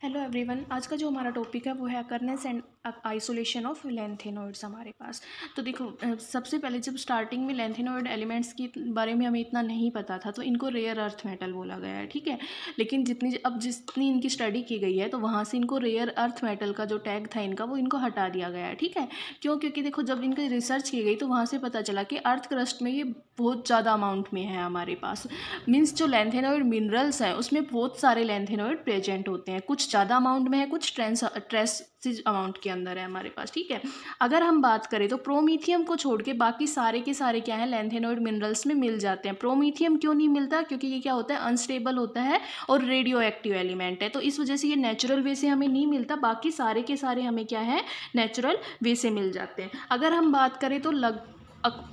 Hello everyone, आज का जो हमारा टॉपिक है वो है अकरनेस एंड आइसोलेशन ऑफ लैंथेनोइड्स हमारे पास। तो देखो, सबसे पहले जब स्टार्टिंग में लैंथेनोइड एलिमेंट्स के बारे में हमें इतना नहीं पता था तो इनको रेयर अर्थ मेटल बोला गया है, ठीक है। लेकिन जितनी इनकी स्टडी की गई है तो वहाँ से इनको रेयर अर्थ मेटल का जो टैग था इनका वो इनको हटा दिया गया है, ठीक है। क्यों? क्योंकि देखो, जब इनकी रिसर्च की गई तो वहाँ से पता चला कि अर्थ क्रस्ट में ये बहुत ज़्यादा अमाउंट में है हमारे पास। मीन्स जो लैंथेनोइड मिनरल्स हैं उसमें बहुत सारे लैंथेनोइड प्रेजेंट होते हैं, कुछ ज़्यादा अमाउंट में है, कुछ ट्रेस अमाउंट के अंदर है हमारे पास, ठीक है। अगर हम बात करें तो प्रोमीथियम को छोड़ के बाकी सारे के सारे क्या है, लैंथेनोइड मिनरल्स में मिल जाते हैं। प्रोमीथियम क्यों नहीं मिलता? क्योंकि ये क्या होता है, अनस्टेबल होता है और रेडियो एक्टिव एलिमेंट है, तो इस वजह से ये नेचुरल वे से हमें नहीं मिलता। बाकी सारे के सारे हमें क्या है, नेचुरल वे से मिल जाते हैं। अगर हम बात करें तो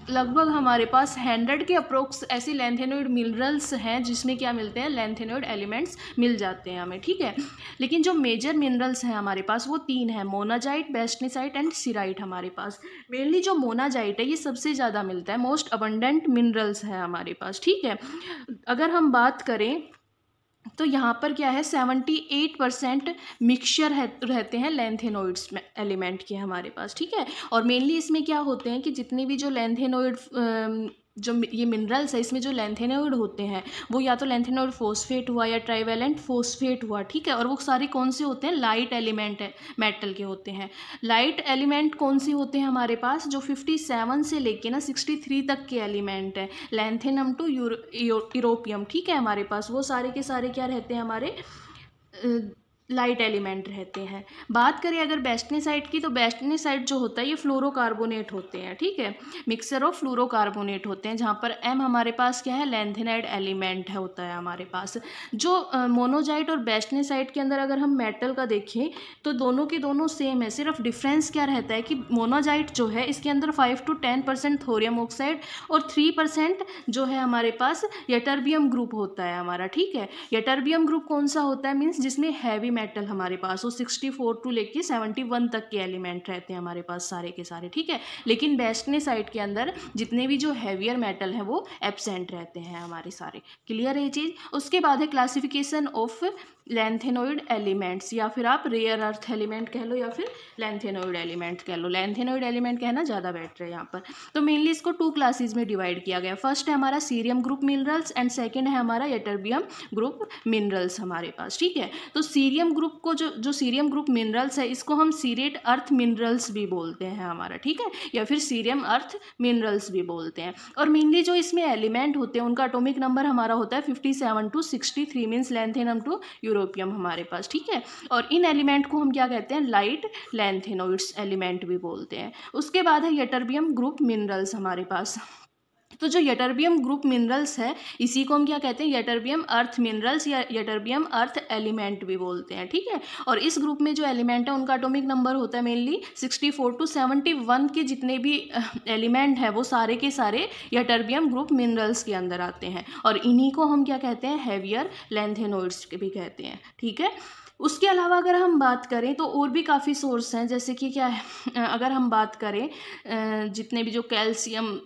लगभग हमारे पास 100 के अप्रोक्स ऐसे लैंथेनोइड मिनरल्स हैं जिसमें क्या मिलते हैं, लैंथेनोइड एलिमेंट्स मिल जाते हैं हमें, ठीक है। लेकिन जो मेजर मिनरल्स हैं हमारे पास वो 3 हैं, मोनाजाइट, बेस्टनेसाइट एंड सिराइट हमारे पास। मेनली जो मोनाजाइट है ये सबसे ज़्यादा मिलता है, मोस्ट अबंडेंट मिनरल्स है हमारे पास, ठीक है। अगर हम बात करें तो यहाँ पर क्या है, 78% मिक्सचर रहते हैं लैंथेनोइड्स में एलिमेंट के हमारे पास, ठीक है। और मेनली इसमें क्या होते हैं कि जितने भी जो लैंथेनोइड जो ये मिनरल्स है इसमें जो लैंथेनोइड होते हैं वो या तो लैंथेनोइड फोस्फेट हुआ या ट्राइवेलेंट फोस्फेट हुआ, ठीक है। और वो सारे कौन से होते हैं, लाइट एलिमेंट है, मेटल के होते हैं। लाइट एलिमेंट कौन से होते हैं हमारे पास, जो 57 से लेके ना 63 तक के एलिमेंट है, लैंथेनम टू यूरोपियम, ठीक है। हमारे पास वो सारे के सारे क्या रहते हैं, हमारे लाइट एलिमेंट रहते हैं। बात करें अगर बेस्टनेसाइट की, तो बेस्टनेसाइट जो होता है ये फ्लोरोकार्बोनेट होते हैं, ठीक है। मिक्सचर ऑफ फ्लोरोकार्बोनेट होते हैं, जहाँ पर एम हमारे पास क्या है, लैंथेनाइड एलिमेंट है होता है हमारे पास। जो मोनोजाइट और बेस्टनेसाइट के अंदर अगर हम मेटल का देखें तो दोनों के दोनों सेम है, सिर्फ डिफरेंस क्या रहता है कि मोनोजाइट जो है इसके अंदर 5 to 10% थोरियम ऑक्साइड और 3% जो है हमारे पास यटर्बियम ग्रुप होता है हमारा, ठीक है। यटर्बियम ग्रुप कौन सा होता है, मीन्स जिसमें हैवी मेटल हमारे पास वो 64 टू लेके 71 तक के एलिमेंट रहते हैं हमारे पास सारे के सारे, ठीक है। लेकिन बेस्टनेसाइट के अंदर जितने भी जो हैवियर मेटल हैं वो एब्सेंट रहते हैं हमारे सारे। क्लियर है ये चीज़? उसके बाद है क्लासिफिकेशन ऑफ लैंथेनोइड एलिमेंट्स, या फिर आप रेयर अर्थ एलिमेंट कह लो या फिर लैंथेनोइड एलिमेंट कह लो। लैंथेनोइड एलिमेंट कहना ज़्यादा बेटर है यहाँ पर। तो मेनली इसको 2 क्लासेज में डिवाइड किया गया। फर्स्ट है हमारा cerium group minerals and second है हमारा यटर्बियम ग्रुप मिनरल्स हमारे पास, ठीक है। तो सीरियम ग्रुप को जो सीरियम ग्रुप मिनरल्स है इसको हम सीरेट अर्थ मिनरल्स भी बोलते हैं हमारा, ठीक है, या फिर सीरियम अर्थ मिनरल्स भी बोलते हैं। और मेनली जो इसमें एलिमेंट होते हैं उनका एटॉमिक नंबर हमारा होता है 57 to 63, means lanthanum to europium हमारे पास, ठीक है। और इन एलिमेंट को हम क्या कहते हैं, लाइट लैंथेनोइड्स एलिमेंट भी बोलते हैं। उसके बाद है यटर्बियम ग्रुप मिनरल्स हमारे पास। तो जो यटर्बियम ग्रुप मिनरल्स है इसी को हम क्या कहते हैं, यटर्बियम अर्थ मिनरल्स या यटर्बियम अर्थ एलिमेंट भी बोलते हैं, ठीक है। और इस ग्रुप में जो एलिमेंट है उनका एटॉमिक नंबर होता है मेनली 64 to 71 के जितने भी एलिमेंट है वो सारे के सारे यटर्बियम ग्रुप मिनरल्स के अंदर आते हैं। और इन्हीं को हम क्या कहते हैं, हैवियर लैंथेनोइड्स भी कहते हैं, ठीक है। उसके अलावा अगर हम बात करें तो और भी काफ़ी सोर्स हैं, जैसे कि क्या है, अगर हम बात करें जितने भी जो कैल्शियम,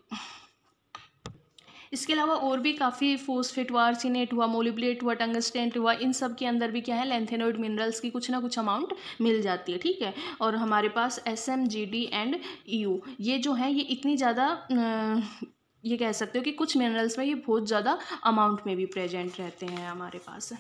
इसके अलावा और भी काफ़ी फोस्फेट हुआ, आर्सेनेट हुआ, मोलिब्डेट हुआ, टंगस्टेंट हुआ, इन सब के अंदर भी क्या है, लैंथेनोइड मिनरल्स की कुछ ना कुछ अमाउंट मिल जाती है, ठीक है। और हमारे पास SM, GD एंड EU ये जो है ये इतनी ज़्यादा ये कह सकते हो कि कुछ मिनरल्स में ये बहुत ज़्यादा अमाउंट में भी प्रेजेंट रहते हैं हमारे पास।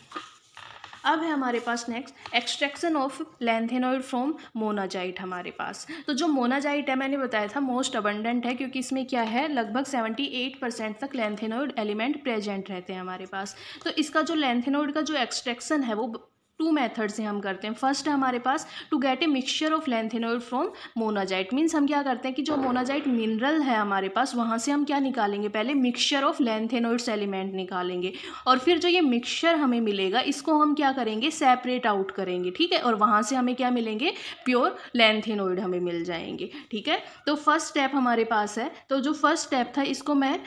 अब है हमारे पास next extraction of lanthanoid from monazite हमारे पास। तो जो मोनाजाइट है मैंने बताया था मोस्ट अबंडेंट है, क्योंकि इसमें क्या है, लगभग 78% तक लैंथेनोइड एलिमेंट प्रेजेंट रहते हैं हमारे पास। तो इसका जो लैंथेनोइड का जो एक्सट्रैक्शन है वो 2 मेथड से हम करते हैं। फर्स्ट है हमारे पास to get a mixture of lanthanoid from monazite, means हम क्या करते हैं कि जो मोनाजाइट मिनरल है हमारे पास वहाँ से हम क्या निकालेंगे, पहले मिक्सचर ऑफ लैंथेनोइड्स एलिमेंट निकालेंगे, और फिर जो ये मिक्सचर हमें मिलेगा इसको हम क्या करेंगे, सेपरेट आउट करेंगे, ठीक है। और वहाँ से हमें क्या मिलेंगे, प्योर लैंथेनोइड हमें मिल जाएंगे, ठीक है। तो फर्स्ट स्टेप हमारे पास है, तो जो फर्स्ट स्टेप था इसको मैं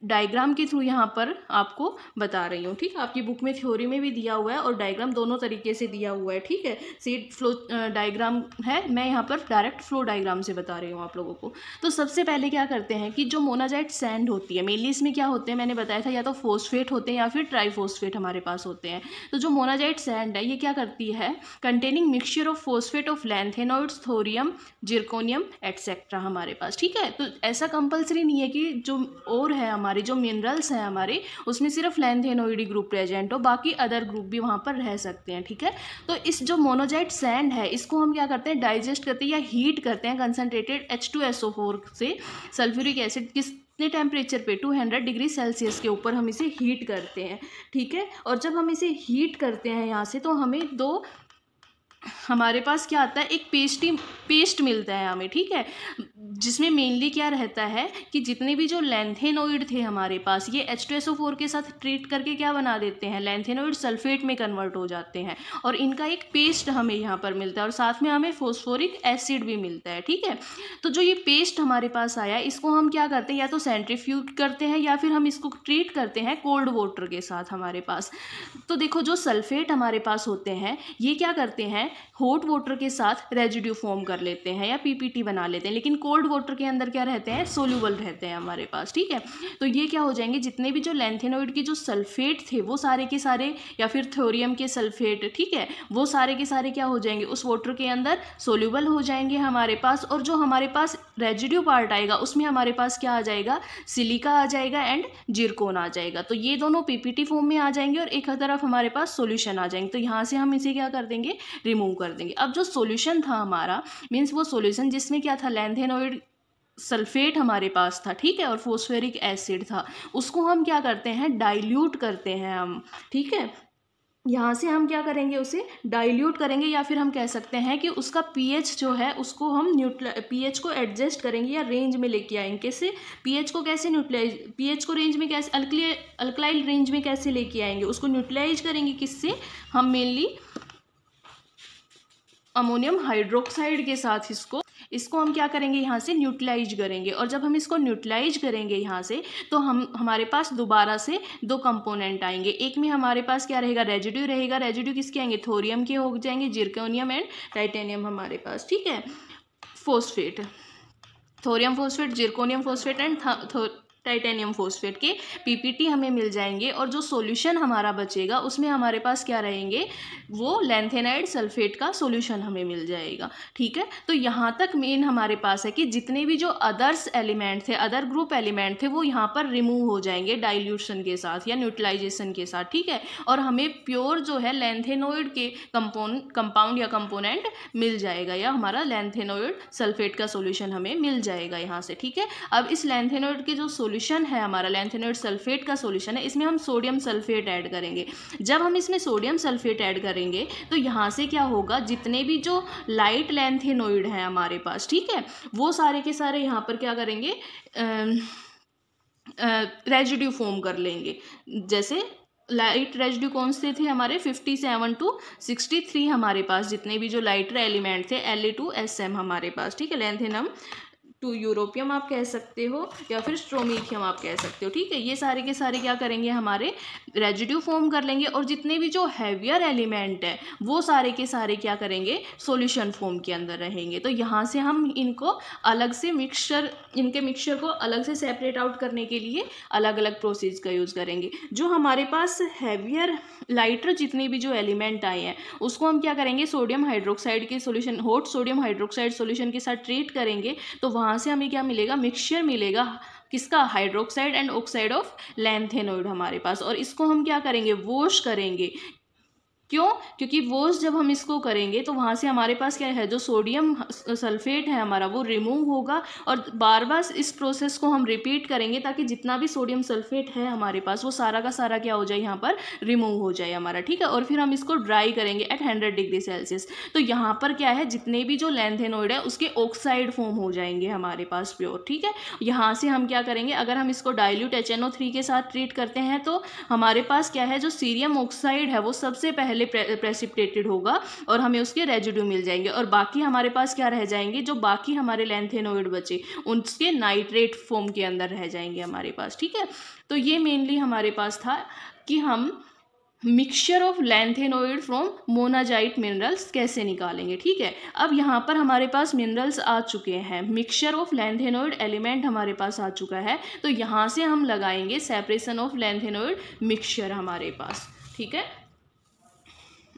डायग्राम के थ्रू यहाँ पर आपको बता रही हूँ, ठीक है। आपकी बुक में थ्योरी में भी दिया हुआ है और डायग्राम दोनों तरीके से दिया हुआ है, ठीक है। सीड फ्लो डायग्राम है, मैं यहाँ पर डायरेक्ट फ्लो डायग्राम से बता रही हूँ आप लोगों को। तो सबसे पहले क्या करते हैं कि जो मोनाजाइट सैंड होती है, मेनली इसमें क्या होते हैं मैंने बताया था, या तो फोस्फेट होते हैं या फिर ट्राईफोस्फेट हमारे पास होते हैं। तो जो मोनाजाइट सैंड है ये क्या करती है, containing mixture of phosphate of lanthanoids, thorium, zirconium etcetera हमारे पास, ठीक है। तो ऐसा कंपलसरी नहीं है कि जो और है हमारे जो मिनरल्स हैं हमारे उसमें सिर्फ लैंथेनोइड ग्रुप प्रेजेंट हो, बाकी अदर ग्रुप भी वहाँ पर रह सकते हैं, ठीक है। तो इस जो मोनोजाइट सैंड है इसको हम क्या करते हैं, डाइजेस्ट करते हैं या हीट करते हैं कंसनट्रेटेड H2SO4 से सल्फ्यूरिक एसिड कितने टेम्परेचर पे 200 डिग्री सेल्सियस के ऊपर हम इसे हीट करते हैं, ठीक है। और जब हम इसे हीट करते हैं यहाँ से तो हमें दो हमारे पास क्या आता है, एक पेस्ट मिलता है हमें, ठीक है, जिसमें मेनली क्या रहता है कि जितने भी जो लैंथेनोइड थे हमारे पास ये H2SO4 के साथ ट्रीट करके क्या बना देते हैं, लैंथेनोइड सल्फेट में कन्वर्ट हो जाते हैं और इनका एक पेस्ट हमें यहाँ पर मिलता है और साथ में हमें फोस्फोरिक एसिड भी मिलता है, ठीक है। तो जो ये पेस्ट हमारे पास आया इसको हम क्या करते हैं, या तो सेंट्रीफ्यूज करते हैं या फिर हम इसको ट्रीट करते हैं कोल्ड वाटर के साथ हमारे पास। तो देखो जो सल्फेट हमारे पास होते हैं ये क्या करते हैं, हॉट वाटर के साथ रेजिड्यू फॉर्म कर लेते हैं या पीपीटी बना लेते हैं, लेकिन कोल्ड वाटर के अंदर क्या रहते हैं, सोल्यूबल रहते हैं हमारे पास, ठीक है। तो ये क्या हो जाएंगे, जितने भी जो लैंथेनोइड के जो सल्फेट थे वो सारे के सारे, या फिर थोरियम के सल्फेट, ठीक है, वो सारे के सारे क्या हो जाएंगे, उस वाटर के अंदर सोल्यूबल हो जाएंगे हमारे पास। और जो हमारे पास रेजिड्यू पार्ट आएगा उसमें हमारे पास क्या आ जाएगा, सिलिका आ जाएगा एंड जिरकोन आ जाएगा। तो ये दोनों पीपीटी फॉर्म में आ जाएंगे और एक तरफ हमारे पास सोल्यूशन आ जाएंगे। तो यहाँ से हम इसे क्या कर देंगे, रिमूव कर देंगे। अब जो सॉल्यूशन था हमारा, मीन्स वो सॉल्यूशन जिसमें क्या था, लैंथेनोइड सल्फेट हमारे पास था, ठीक है, और फोस्फेरिक एसिड था, उसको हम क्या करते हैं, डाइल्यूट करते हैं हम, ठीक है। यहाँ से हम क्या करेंगे, उसे डाइल्यूट करेंगे या फिर हम कह सकते हैं कि उसका पीएच जो है उसको हम पीएच को एडजस्ट करेंगे या रेंज में लेके आएंगे। कैसे पीएच को कैसे न्यूट्रलाइज, पीएच को रेंज में कैसे, अल्कलाइल रेंज में कैसे लेके आएंगे, उसको न्यूट्रलाइज करेंगे किससे, हम मेनली अमोनियम हाइड्रोक्साइड के साथ इसको हम क्या करेंगे, यहाँ से न्यूट्रलाइज करेंगे। और जब हम इसको न्यूट्रलाइज करेंगे यहाँ से तो हमारे पास दोबारा से दो कंपोनेंट आएंगे। एक में हमारे पास क्या रहेगा, रेजिड्यू रहेगा, रेजिड्यू किसके आएंगे, थोरियम के हो जाएंगे, जिरकोनियम एंड टाइटेनियम हमारे पास, ठीक है, phosphate, thorium phosphate, zirconium phosphate and titanium phosphate के पीपीटी हमें मिल जाएंगे। और जो सॉल्यूशन हमारा बचेगा उसमें हमारे पास क्या रहेंगे, वो लैंथेनाइड सल्फेट का सॉल्यूशन हमें मिल जाएगा, ठीक है। तो यहाँ तक मेन हमारे पास है कि जितने भी जो अदर्स एलिमेंट थे, अदर ग्रुप एलिमेंट थे, वो यहाँ पर रिमूव हो जाएंगे डाइल्यूशन के साथ या न्यूट्रलाइजेशन के साथ, ठीक है। और हमें प्योर जो है लैंथेनोइड के कंपाउंड या कंपोनेंट मिल जाएगा, या हमारा लैंथेनोइड सल्फेट का सॉल्यूशन हमें मिल जाएगा यहाँ से, ठीक है। अब इस लैंथेनोइड के जो सॉल्यूशन है हमारा, लैंथेनोइड सल्फेट का सॉल्यूशन है, इसमें हम सोडियम सल्फेट ऐड करेंगे। जब हम इसमें सोडियम सल्फेट ऐड करेंगे तो यहाँ से क्या होगा, जितने भी जो लाइट लैंथेनोइड हैं हमारे पास, ठीक है, वो सारे के सारे यहाँ पर क्या करेंगे, रेजिड्यू फॉर्म कर लेंगे। जैसे लाइट रेजिड्यू कौन से थे हमारे, 57 to 63 हमारे पास जितने भी जो लाइटर एलिमेंट थे, La2SM हमारे पास, ठीक है, लैंथेनम 2 यूरोपियम आप कह सकते हो या फिर स्ट्रोमीथियम आप कह सकते हो, ठीक है। ये सारे के सारे क्या करेंगे, हमारे रेजिड्यू फॉर्म कर लेंगे। और जितने भी जो हैवियर एलिमेंट है वो सारे के सारे क्या करेंगे, सॉल्यूशन फॉर्म के अंदर रहेंगे। तो यहाँ से हम इनको अलग से इनके मिक्सचर को अलग से सेपरेट आउट करने के लिए अलग अलग प्रोसेस का यूज़ करेंगे। जो हमारे पास हैवियर लाइटर जितने भी जो एलिमेंट आए हैं उसको हम क्या करेंगे, सोडियम हाइड्रोक्साइड के solution, hot sodium hydroxide solution के साथ ट्रीट करेंगे। तो वहाँ से हमें क्या मिलेगा, मिक्सचर मिलेगा किसका, hydroxide and oxide of lanthanoid हमारे पास। और इसको हम क्या करेंगे, वॉश करेंगे। क्यों, क्योंकि वॉश जब हम इसको करेंगे तो वहाँ से हमारे पास क्या है, जो सोडियम सल्फेट है हमारा वो रिमूव होगा। और बार बार इस प्रोसेस को हम रिपीट करेंगे ताकि जितना भी सोडियम सल्फेट है हमारे पास वो सारा का सारा क्या हो जाए, यहाँ पर रिमूव हो जाए हमारा, ठीक है। और फिर हम इसको ड्राई करेंगे एट 100 डिग्री सेल्सियस। तो यहाँ पर क्या है, जितने भी जो लैंथेनोइड है उसके ऑक्साइड फॉर्म हो जाएंगे हमारे पास प्योर, ठीक है। यहाँ से हम क्या करेंगे, अगर हम इसको डाइल्यूट HNO3 के साथ ट्रीट करते हैं तो हमारे पास क्या है, जो सीरियम ऑक्साइड है वो सबसे पहले पहले प्रेसिपिटेटेड होगा और हमें उसके रेजिड्यू मिल जाएंगे, और बाकी हमारे पास क्या रह जाएंगे, जो बाकी हमारे लैंथेनोइड बचे उसके नाइट्रेट फॉर्म के अंदर रह जाएंगे हमारे पास। ठीक है, तो ये मेनली हमारे पास था कि हम mixture of lanthanoid from monazite minerals कैसे निकालेंगे। ठीक है, अब यहाँ पर हमारे पास मिनरल्स आ चुके हैं, मिक्सचर ऑफ लैंथेनोइड एलिमेंट हमारे पास आ चुका है, तो यहाँ से हम लगाएंगे सेपरेशन ऑफ लैंथेनोइड मिक्सचर हमारे पास। ठीक है,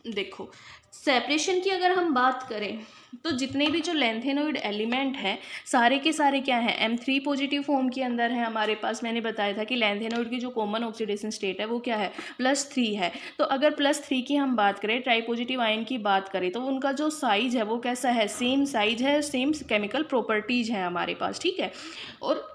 देखो सेपरेशन की अगर हम बात करें तो जितने भी जो लैंथेनोइड एलिमेंट हैं सारे के सारे क्या हैं, M3 पॉजिटिव फॉर्म के अंदर है हमारे पास। मैंने बताया था कि लैंथेनोइड की जो कॉमन ऑक्सीडेशन स्टेट है वो क्या है, +3 है। तो अगर +3 की हम बात करें, ट्राई पॉजिटिव आयन की बात करें, तो उनका जो साइज है वो कैसा है, सेम साइज है, सेम केमिकल प्रॉपर्टीज है हमारे पास। ठीक है, और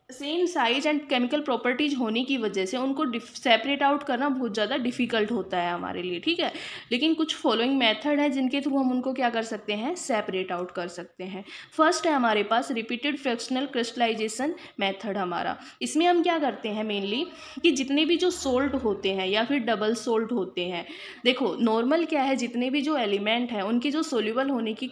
same size and chemical properties होने की वजह से उनको सेपरेट आउट करना बहुत ज़्यादा डिफ़िकल्ट होता है हमारे लिए। ठीक है, लेकिन कुछ फॉलोइंग मेथड है जिनके थ्रू हम उनको क्या कर सकते हैं, सेपरेट आउट कर सकते हैं। फर्स्ट है हमारे पास रिपीटेड फ्रैक्शनल क्रिस्टलाइजेशन मेथड हमारा। इसमें हम क्या करते हैं मेनली कि जितने भी जो सोल्ट होते हैं या फिर डबल सोल्ट होते हैं, देखो नॉर्मल क्या है, जितने भी जो एलिमेंट हैं उनकी जो सोल्यूबल होने की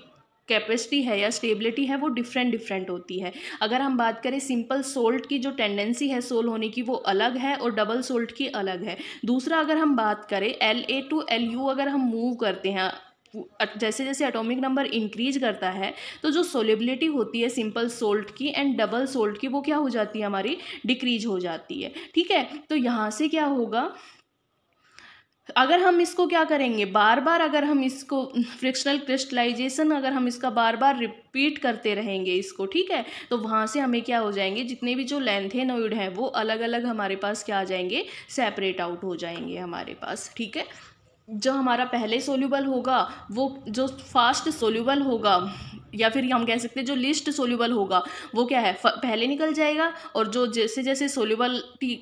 कैपेसिटी है या स्टेबिलिटी है वो डिफरेंट होती है। अगर हम बात करें सिंपल सोल्ट की जो टेंडेंसी है सोल होने की वो अलग है और डबल सोल्ट की अलग है। दूसरा अगर हम बात करें La to Lu अगर हम मूव करते हैं, जैसे जैसे एटॉमिक नंबर इंक्रीज करता है तो जो सोलिबिलिटी होती है सिंपल सोल्ट की एंड डबल सोल्ट की वो क्या हो जाती है, हमारी डिक्रीज हो जाती है। ठीक है, तो यहाँ से क्या होगा, अगर हम इसको क्या करेंगे, बार बार अगर हम इसको फ्रिक्शनल क्रिस्टलाइजेशन अगर हम इसका बार बार रिपीट करते रहेंगे इसको, ठीक है, तो वहाँ से हमें क्या हो जाएंगे, जितने भी जो लैंथेनोइड हैं वो अलग अलग हमारे पास क्या आ जाएंगे, सेपरेट आउट हो जाएंगे हमारे पास। ठीक है, जो हमारा पहले सोल्यूबल होगा वो जो फास्ट सोल्यूबल होगा या फिर हम कह सकते हैं जो लिस्ट सोल्यूबल होगा वो क्या है, पहले निकल जाएगा, और जो जैसे जैसे सोल्यूबलिटी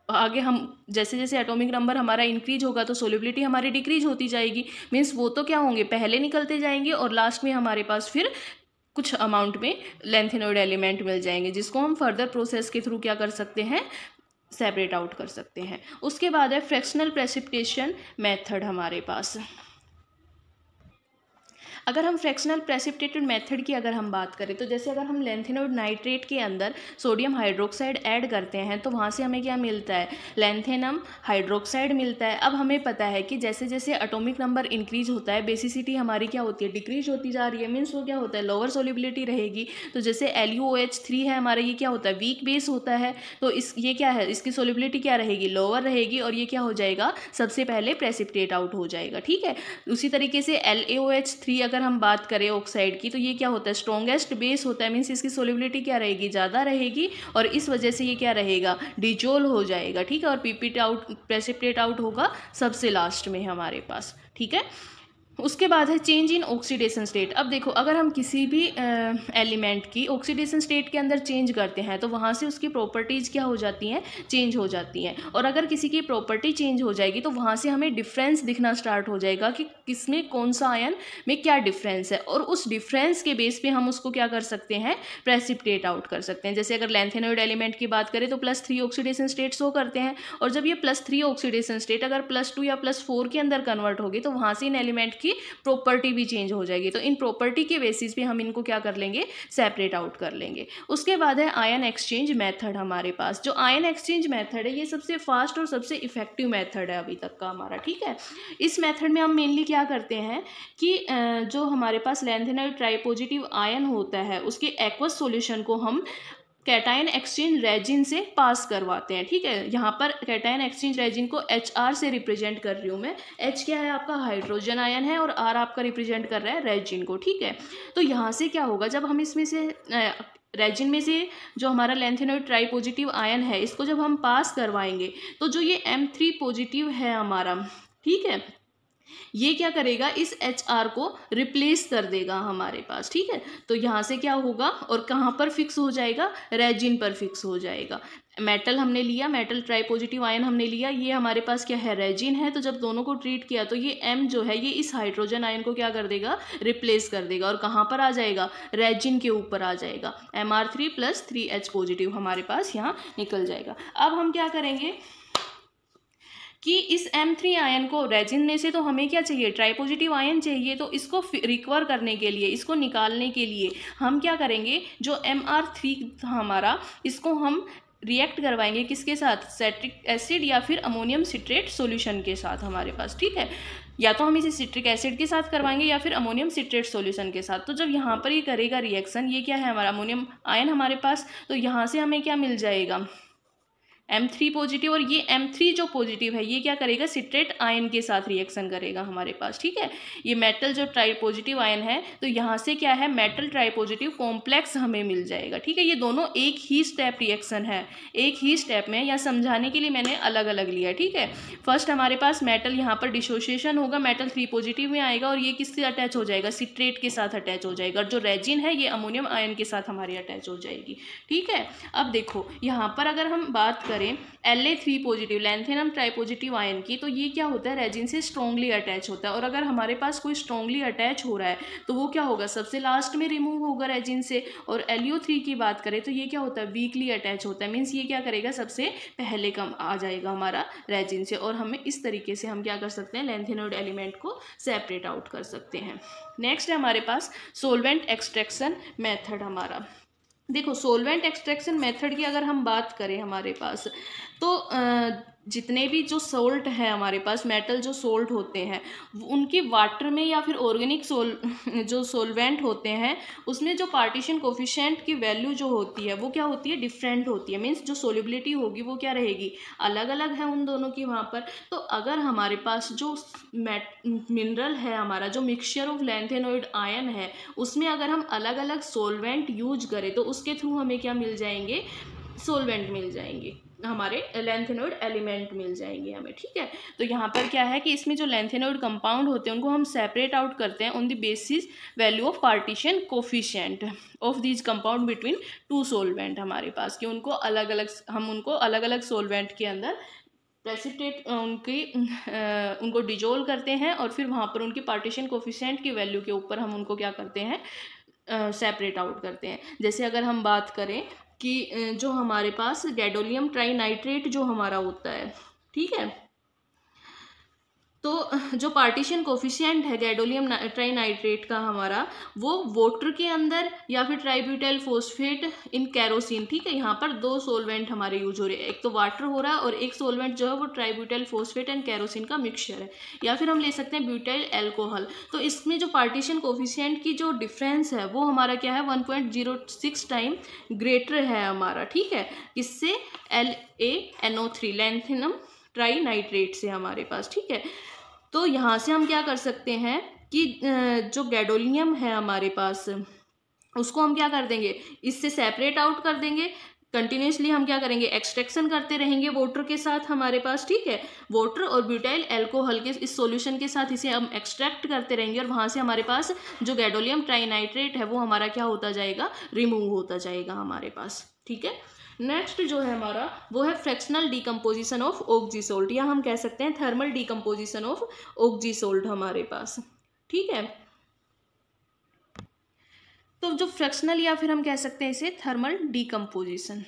आगे हम जैसे जैसे एटॉमिक नंबर हमारा इंक्रीज होगा तो सोल्युबिलिटी हमारी डिक्रीज होती जाएगी। मीन्स वो तो क्या होंगे, पहले निकलते जाएंगे और लास्ट में हमारे पास फिर कुछ अमाउंट में लैंथेनोइड एलिमेंट मिल जाएंगे, जिसको हम फर्दर प्रोसेस के थ्रू क्या कर सकते हैं, सेपरेट आउट कर सकते हैं। उसके बाद है फ्रैक्शनल प्रेसिपिटेशन मेथड हमारे पास। अगर हम फ्रैक्शनल प्रेसिपिटेटेड मेथड की अगर हम बात करें तो जैसे अगर हम लैंथेनोइड नाइट्रेट के अंदर सोडियम हाइड्रोक्साइड ऐड करते हैं तो वहाँ से हमें क्या मिलता है, लैंथेनम हाइड्रोक्साइड मिलता है। अब हमें पता है कि जैसे जैसे एटॉमिक नंबर इंक्रीज होता है बेसिसिटी हमारी क्या होती है, डिक्रीज होती जा रही है। मीन्स वो क्या होता है, लोअर सोल्युबिलिटी रहेगी। तो जैसे LuOH3 है हमारा, ये क्या होता है, वीक बेस होता है, तो ये क्या है, इसकी सोल्युबिलिटी क्या रहेगी, लोअर रहेगी, और ये क्या हो जाएगा, सबसे पहले प्रेसिपिटेट आउट हो जाएगा। ठीक है, उसी तरीके से LaOH3 अगर हम बात करें ऑक्साइड की तो ये क्या होता है, स्ट्रॉन्गेस्ट बेस होता है। मीन्स इसकी सोल्युबिलिटी क्या रहेगी, ज़्यादा रहेगी, और इस वजह से ये क्या रहेगा, डिजोल्व हो जाएगा। ठीक है, और प्रेसिपिटेट आउट होगा सबसे लास्ट में हमारे पास। ठीक है, उसके बाद है चेंज इन ऑक्सीडेशन स्टेट। अब देखो अगर हम किसी भी एलिमेंट की ऑक्सीडेशन स्टेट के अंदर चेंज करते हैं तो वहाँ से उसकी प्रॉपर्टीज़ क्या हो जाती हैं, चेंज हो जाती हैं। और अगर किसी की प्रॉपर्टी चेंज हो जाएगी तो वहाँ से हमें डिफरेंस दिखना स्टार्ट हो जाएगा कि किसमें कौन सा आयन में क्या डिफरेंस है, और उस डिफरेंस के बेस पे हम उसको क्या कर सकते हैं, प्रेसिपिटेट आउट कर सकते हैं। जैसे अगर लैंथेनोइड एलिमेंट की बात करें तो +3 ऑक्सीडेशन स्टेट शो करते हैं, और जब ये +3 ऑक्सीडेशन स्टेट अगर +2 या +4 के अंदर कन्वर्ट होगी तो वहाँ से इन एलिमेंट की प्रॉपर्टी भी चेंज हो जाएगी। तो इन प्रॉपर्टी के बेसिस पे हम इनको क्या कर लेंगे, सेपरेट आउट कर लेंगे। उसके बाद है आयन एक्सचेंज मेथड हमारे पास। जो आयन एक्सचेंज मेथड है ये सबसे फास्ट और सबसे इफेक्टिव मेथड है अभी तक का हमारा। ठीक है, इस मेथड में हम मेनली क्या करते हैं कि जो हमारे पास लैंथेनोइड ट्राइपॉजिटिव आयन होता है उसके एक्वस सॉल्यूशन को हम कैटायन एक्सचेंज रेजिन से पास करवाते हैं। ठीक है, यहाँ पर कैटायन एक्सचेंज रेजिन को HR से रिप्रेजेंट कर रही हूँ मैं। H क्या है आपका, हाइड्रोजन आयन है, और R आपका रिप्रेजेंट कर रहा है रेजिन को। ठीक है, तो यहाँ से क्या होगा, जब हम इसमें से रेजिन में से जो हमारा लैंथेनोइड ट्राइपॉजिटिव आयन है इसको जब हम पास करवाएंगे तो जो ये M3 पॉजिटिव है हमारा, ठीक है, ये क्या करेगा, इस HR को रिप्लेस कर देगा हमारे पास। ठीक है, तो यहाँ से क्या होगा और कहाँ पर फिक्स हो जाएगा, रेजिन पर फिक्स हो जाएगा। मेटल हमने लिया, मेटल ट्राइपॉजिटिव आयन हमने लिया, ये हमारे पास क्या है, रेजिन है। तो जब दोनों को ट्रीट किया तो ये M जो है ये इस हाइड्रोजन आयन को क्या कर देगा, रिप्लेस कर देगा, और कहाँ पर आ जाएगा, रेजिन के ऊपर आ जाएगा। Mr3 + 3H पॉजिटिव हमारे पास यहाँ निकल जाएगा। अब हम क्या करेंगे कि इस M3 आयन को रेजिन में से तो हमें क्या चाहिए, ट्राई पॉजिटिव आयन चाहिए। तो इसको रिकवर करने के लिए, इसको निकालने के लिए हम क्या करेंगे, जो Mr3 था हमारा, इसको हम रिएक्ट करवाएंगे किसके साथ, सिट्रिक एसिड या फिर अमोनियम सिट्रेट सॉल्यूशन के साथ हमारे पास, ठीक है। या तो हम इसे सिट्रिक एसिड के साथ करवाएंगे या फिर अमोनियम सिट्रेट सॉल्यूशन के साथ। तो जब यहाँ पर ये करेगा रिएक्शन, ये क्या है हमारा अमोनियम आयन हमारे पास, तो यहाँ से हमें क्या मिल जाएगा, M3 पॉजिटिव। और ये M3 जो पॉजिटिव है ये क्या करेगा, सिट्रेट आयन के साथ रिएक्शन करेगा हमारे पास, ठीक है। ये मेटल जो ट्राई पॉजिटिव आयन है, तो यहाँ से क्या है, मेटल ट्राई पॉजिटिव कॉम्प्लेक्स हमें मिल जाएगा, ठीक है। ये दोनों एक ही स्टेप रिएक्शन है, एक ही स्टेप में, या समझाने के लिए मैंने अलग अलग लिया, ठीक है। फर्स्ट हमारे पास मेटल यहाँ पर डिसोसिएशन होगा, मेटल 3 पॉजिटिव में आएगा और ये किससे अटैच हो जाएगा, सिट्रेट के साथ अटैच हो जाएगा। और जो रेजिन है ये अमोनियम आयन के साथ हमारी अटैच हो जाएगी, ठीक है। अब देखो यहाँ पर अगर हम बात करें La3 पॉजिटिव लैंथेनम ट्राइपॉजिटिव आयन की, तो ये क्या होता है, रेजिन से स्ट्रॉन्गली अटैच होता है। और अगर हमारे पास कोई स्ट्रॉन्गली अटैच हो रहा है तो वो क्या होगा, सबसे लास्ट में रिमूव होगा रेजिन से। और LiO3 की बात करें तो ये क्या होता है, वीकली अटैच होता है, मीन्स ये क्या करेगा, सबसे पहले कम आ जाएगा हमारा रेजिन से। और हमें इस तरीके से हम क्या कर सकते हैं, लैंथेनोइड एलिमेंट को सेपरेट आउट कर सकते हैं। नेक्स्ट है हमारे पास सोलवेंट एक्सट्रैक्शन मेथड हमारा। देखो सोलवेंट एक्सट्रैक्शन मेथड की अगर हम बात करें हमारे पास, तो जितने भी जो सोल्ट है हमारे पास, मेटल जो सोल्ट होते हैं, उनके वाटर में या फिर ऑर्गेनिक जो सोलवेंट होते हैं उसमें जो पार्टीशन कोफिशिएंट की वैल्यू जो होती है वो क्या होती है, डिफरेंट होती है। मीन्स जो सोल्युबिलिटी होगी वो क्या रहेगी, अलग अलग है उन दोनों की वहाँ पर। तो अगर हमारे पास जो मिनरल है हमारा, जो मिक्सचर ऑफ लैंथेनोइड आयन है, उसमें अगर हम अलग अलग सोलवेंट यूज करें तो उसके थ्रू हमें क्या मिल जाएंगे, सोलवेंट मिल जाएंगे, हमारे लैंथेनोइड एलिमेंट मिल जाएंगे हमें, ठीक है। तो यहाँ पर क्या है कि इसमें जो लैंथेनोइड कंपाउंड होते हैं उनको हम सेपरेट आउट करते हैं on the basis value of partition coefficient of these compound between 2 solvent हमारे पास, कि उनको अलग अलग, हम उनको अलग अलग सोलवेंट के अंदर प्रेसिपिटेट उनको डिजोल्व करते हैं और फिर वहाँ पर उनकी पार्टीशन कोफिशिएंट की वैल्यू के ऊपर हम उनको क्या करते हैं, सेपरेट आउट करते हैं। जैसे अगर हम बात करें कि जो हमारे पास गैडोलियम ट्राइनाइट्रेट जो हमारा होता है, ठीक है, तो जो पार्टीशन कोफिशिएंट है गैडोलियम ट्राइनाइट्रेट का हमारा, वो वाटर के अंदर या फिर ट्राइब्यूटाइल फोस्फेट इन कैरोसिन, ठीक है। यहाँ पर 2 सोलवेंट हमारे यूज हो रहे हैं, एक तो वाटर हो रहा है और एक सोलवेंट जो है वो ट्राइब्यूटाइल फोस्फेट एंड कैरोसिन का मिक्सचर है, या फिर हम ले सकते हैं ब्यूटाइल एल्कोहल। तो इसमें जो पार्टीशन कोफिशिएंट की जो डिफरेंस है वो हमारा क्या है, 1.06 टाइम ग्रेटर है हमारा, ठीक है, किससे, LaNO3 लैंथेनम ट्राइनाइट्रेट से हमारे पास, ठीक है। तो यहाँ से हम क्या कर सकते हैं कि जो गैडोलियम है हमारे पास उसको हम क्या कर देंगे, इससे सेपरेट आउट कर देंगे। कंटिन्यूसली हम क्या करेंगे, एक्सट्रैक्शन करते रहेंगे वाटर के साथ हमारे पास, ठीक है। वाटर और ब्यूटाइल एल्कोहल के इस सॉल्यूशन के साथ इसे हम एक्सट्रैक्ट करते रहेंगे और वहाँ से हमारे पास जो गैडोलियम ट्राइनाइट्रेट है वो हमारा क्या होता जाएगा, रिमूव होता जाएगा हमारे पास, ठीक है। नेक्स्ट जो है हमारा वो है फ्रैक्शनल डीकम्पोजिशन ऑफ ऑक्जीसोल्ट, या हम कह सकते हैं थर्मल डीकम्पोजिशन ऑफ ऑक्जीसोल्ट हमारे पास, ठीक है। तो जो फ्रैक्शनल या फिर हम कह सकते हैं इसे थर्मल डीकम्पोजिशन,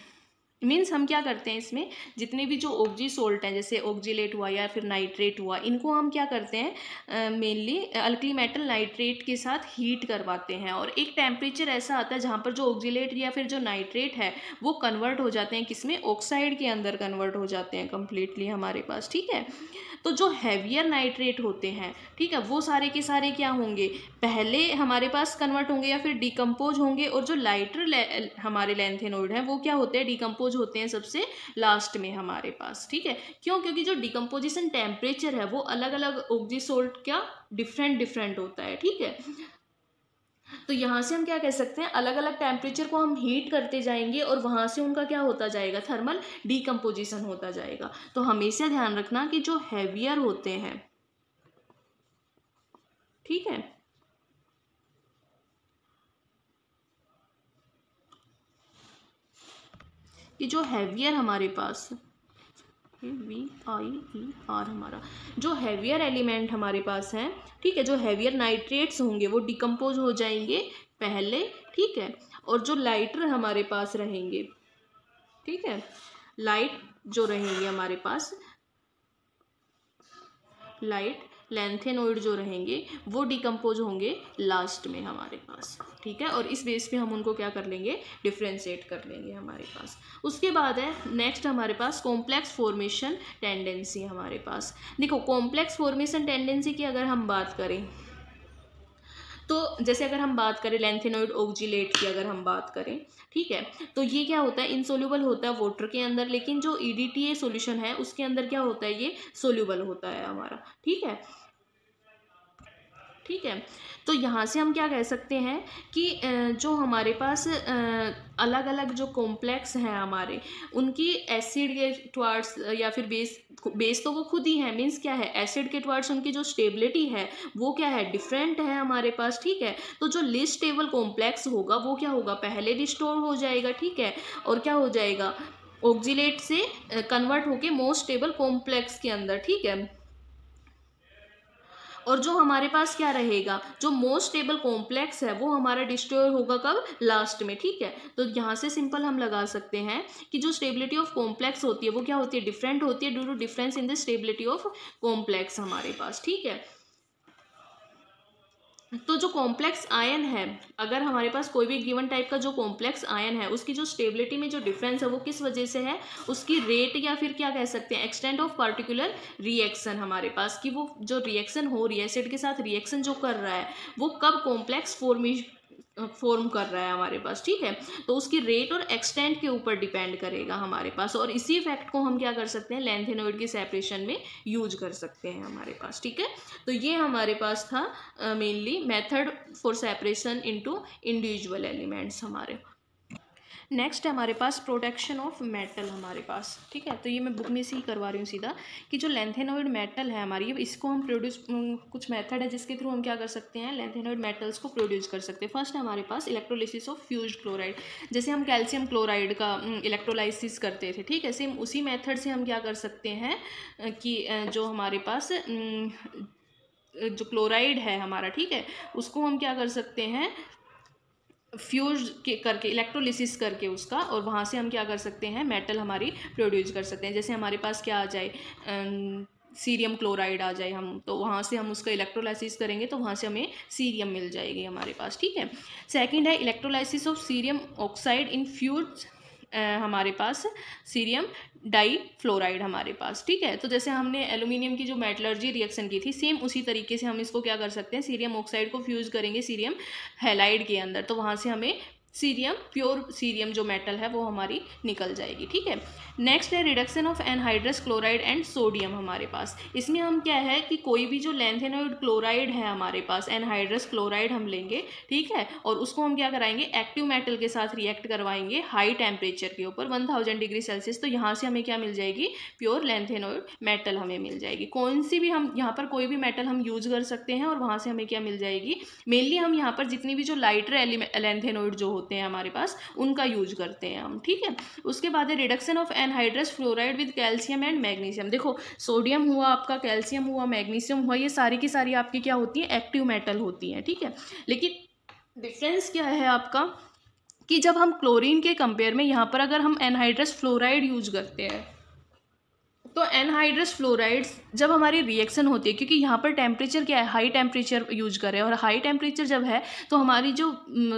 मीन्स हम क्या करते हैं, इसमें जितने भी जो ऑक्जी सोल्ट हैं, जैसे ऑक्जीलेट हुआ या फिर नाइट्रेट हुआ, इनको हम क्या करते हैं, मेनली अल्कली मेटल नाइट्रेट के साथ हीट करवाते हैं। और एक टेम्परेचर ऐसा आता है जहाँ पर जो ऑक्जीलेट या फिर जो नाइट्रेट है वो कन्वर्ट हो जाते हैं किसमें, ऑक्साइड के अंदर कन्वर्ट हो जाते हैं कम्प्लीटली हमारे पास, ठीक है। तो जो हैवियर नाइट्रेट होते हैं, ठीक है, वो सारे के सारे क्या होंगे, पहले हमारे पास कन्वर्ट होंगे या फिर डिकम्पोज होंगे। और जो लाइटर हमारे लैंथेनोइड हैं वो क्या होते हैं, डिकम्पोज होते हैं सबसे लास्ट में हमारे पास, ठीक है। क्यों, क्योंकि जो डिकम्पोजिशन टेम्परेचर है वो अलग अलग ऑक्जीसोल्ट का डिफरेंट होता है, ठीक है। तो यहाँ से हम क्या कह सकते हैं, अलग अलग टेम्परेचर को हम हीट करते जाएंगे और वहाँ से उनका क्या होता जाएगा, थर्मल डीकम्पोजिशन होता जाएगा। तो हमेशा ध्यान रखना कि जो हैवियर होते हैं, ठीक है, कि जो हैवियर हमारे पास VIER हमारा जो हैवियर एलिमेंट हमारे पास हैं, ठीक है, जो हैवियर नाइट्रेट्स होंगे वो डिकम्पोज हो जाएंगे पहले, ठीक है। और जो लाइटर हमारे पास रहेंगे, ठीक है, लाइट जो रहेंगे हमारे पास लाइट लैंथेनोइड जो रहेंगे वो डिकम्पोज होंगे लास्ट में हमारे पास, ठीक है। और इस बेस पे हम उनको क्या कर लेंगे, डिफ्रेंशिएट कर लेंगे हमारे पास। उसके बाद है नेक्स्ट हमारे पास कॉम्प्लेक्स फॉर्मेशन टेंडेंसी हमारे पास। देखो कॉम्प्लेक्स फॉर्मेशन टेंडेंसी की अगर हम बात करें तो जैसे अगर हम बात करें लैंथेनोइड ऑक्जिलेट की अगर हम बात करें, ठीक है, तो ये क्या होता है, इनसोल्यूबल होता है वाटर के अंदर, लेकिन जो EDTA सॉल्यूशन है उसके अंदर क्या होता है, ये सोल्यूबल होता है हमारा, ठीक है। ठीक है, तो यहाँ से हम क्या कह सकते हैं कि जो हमारे पास अलग अलग जो कॉम्प्लेक्स हैं हमारे, उनकी एसिड के टुवर्ड्स या फिर बेस तो वो खुद ही है, मीन्स क्या है, एसिड के टुवर्ड्स उनकी जो स्टेबिलिटी है वो क्या है, डिफरेंट है हमारे पास, ठीक है। तो जो लीस्ट स्टेबल कॉम्प्लेक्स होगा वो क्या होगा, पहले रिस्टोर हो जाएगा, ठीक है, और क्या हो जाएगा, ऑक्जिलेट से कन्वर्ट होके मोस्ट स्टेबल कॉम्प्लेक्स के अंदर, ठीक है। और जो हमारे पास क्या रहेगा, जो मोस्ट स्टेबल कॉम्प्लेक्स है वो हमारा डिस्ट्रॉय होगा कब, लास्ट में, ठीक है। तो यहाँ से सिंपल हम लगा सकते हैं कि जो स्टेबिलिटी ऑफ कॉम्प्लेक्स होती है वो क्या होती है, डिफरेंट होती है due to difference in the stability of complex हमारे पास, ठीक है। तो जो कॉम्प्लेक्स आयन है, अगर हमारे पास कोई भी गिवन टाइप का जो कॉम्प्लेक्स आयन है उसकी जो स्टेबिलिटी में जो डिफरेंस है वो किस वजह से है, उसकी रेट या फिर क्या कह सकते हैं, एक्सटेंट ऑफ पर्टिकुलर रिएक्शन हमारे पास, कि वो जो रिएक्शन हो रही है, एसिड के साथ रिएक्शन जो कर रहा है वो कब कॉम्प्लेक्स फॉर्म कर रहा है हमारे पास, ठीक है। तो उसकी रेट और एक्सटेंट के ऊपर डिपेंड करेगा हमारे पास, और इसी फैक्ट को हम क्या कर सकते हैं, लैंथेनोइड की सेपरेशन में यूज कर सकते हैं हमारे पास, ठीक है। तो ये हमारे पास था mainly method for separation into individual elements हमारे। नेक्स्ट है हमारे पास प्रोटेक्शन ऑफ मेटल हमारे पास, ठीक है। तो ये मैं बुक में से ही करवा रही हूँ सीधा, कि जो लैंथेनोइड मेटल है हमारी, इसको हम प्रोड्यूस, कुछ मेथड है जिसके थ्रू हम क्या कर सकते हैं, लैंथेनोइड मेटल्स को प्रोड्यूस कर सकते हैं। फर्स्ट है हमारे पास इलेक्ट्रोलिसिस ऑफ फ्यूज्ड क्लोराइड, जैसे हम कैल्शियम क्लोराइड का इलेक्ट्रोलाइसिस करते थे, ठीक है, सेम उसी मेथड से हम क्या कर सकते हैं कि जो हमारे पास जो क्लोराइड है हमारा, ठीक है, उसको हम क्या कर सकते हैं, फ्यूज के करके, इलेक्ट्रोलिसिस करके उसका, और वहाँ से हम क्या कर सकते हैं, मेटल हमारी प्रोड्यूस कर सकते हैं। जैसे हमारे पास क्या आ जाए, सीरियम क्लोराइड आ जाए, हम तो वहाँ से हम उसका इलेक्ट्रोलाइसिस करेंगे तो वहाँ से हमें सीरियम मिल जाएगी हमारे पास, ठीक है। सेकंड है electrolysis of cerium oxide in fuse, हमारे पास सीरियम डाई फ्लोराइड हमारे पास, ठीक है। तो जैसे हमने एल्यूमिनियम की जो मेटलर्जी रिएक्शन की थी, सेम उसी तरीके से हम इसको क्या कर सकते हैं, सीरियम ऑक्साइड को फ्यूज करेंगे सीरियम हैलाइड के अंदर, तो वहाँ से हमें सीरियम, प्योर सीरियम जो मेटल है वो हमारी निकल जाएगी, ठीक है। नेक्स्ट है reduction of anhydrous chloride and sodium हमारे पास। इसमें हम क्या है कि कोई भी जो लैंथेनोइड क्लोराइड है हमारे पास, एनहाइड्रस क्लोराइड हम लेंगे, ठीक है, और उसको हम क्या कराएंगे, एक्टिव मेटल के साथ रिएक्ट करवाएंगे हाई टेम्परेचर के ऊपर 1000 डिग्री सेल्सियस, तो यहाँ से हमें क्या मिल जाएगी, प्योर लैंथेनोइड मेटल हमें मिल जाएगी। कौन सी भी हम यहाँ पर कोई भी मेटल हम यूज कर सकते हैं, और वहाँ से हमें क्या मिल जाएगी, मेनली हम यहाँ पर जितनी भी जो लाइटर लैंथेनोइड जो होते हैं हमारे पास उनका यूज करते हैं हम, ठीक है। उसके बाद है reduction of anhydrous fluoride with calcium and magnesium. देखो सोडियम हुआ आपका, कैल्शियम हुआ, मैग्नीशियम हुआ, ये सारी की सारी आपकी क्या होती है, एक्टिव मेटल होती हैं, ठीक है। लेकिन डिफरेंस क्या है आपका, कि जब हम क्लोरीन के कंपेयर में यहाँ पर अगर हम एनहाइड्रस फ्लोराइड यूज करते हैं, तो एनहाइड्रस फ्लोराइड्स जब हमारी रिएक्शन होती है, क्योंकि यहाँ पर टेम्परेचर क्या है, हाई टेम्परेचर यूज कर रहे हैं, और हाई टेम्परेचर जब है तो हमारी जो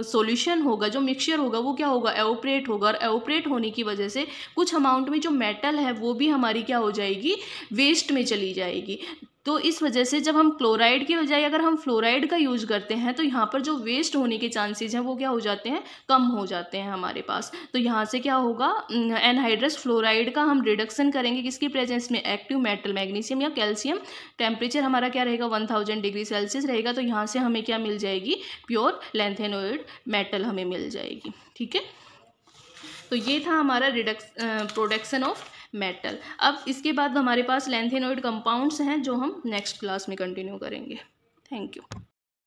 सॉल्यूशन होगा, जो मिक्सचर होगा वो क्या होगा, एवोपरेट होगा, और एवोपरेट होने की वजह से कुछ अमाउंट में जो मेटल है वो भी हमारी क्या हो जाएगी, वेस्ट में चली जाएगी। तो इस वजह से जब हम क्लोराइड के बजाय अगर हम फ्लोराइड का यूज करते हैं, तो यहाँ पर जो वेस्ट होने के चांसेस हैं वो क्या हो जाते हैं, कम हो जाते हैं हमारे पास। तो यहाँ से क्या होगा, एनहाइड्रस फ्लोराइड का हम रिडक्शन करेंगे किसकी प्रेजेंस में, एक्टिव मेटल मैग्नीशियम या कैल्शियम, टेम्परेचर हमारा क्या रहेगा, 1000 डिग्री सेल्सियस रहेगा, तो यहाँ से हमें क्या मिल जाएगी, प्योर लैंथेनोइड मेटल हमें मिल जाएगी, ठीक है। तो ये था हमारा प्रोडक्शन ऑफ मेटल। अब इसके बाद हमारे पास लैंथेनोइड कंपाउंड्स हैं जो हम नेक्स्ट क्लास में कंटिन्यू करेंगे। Thank you.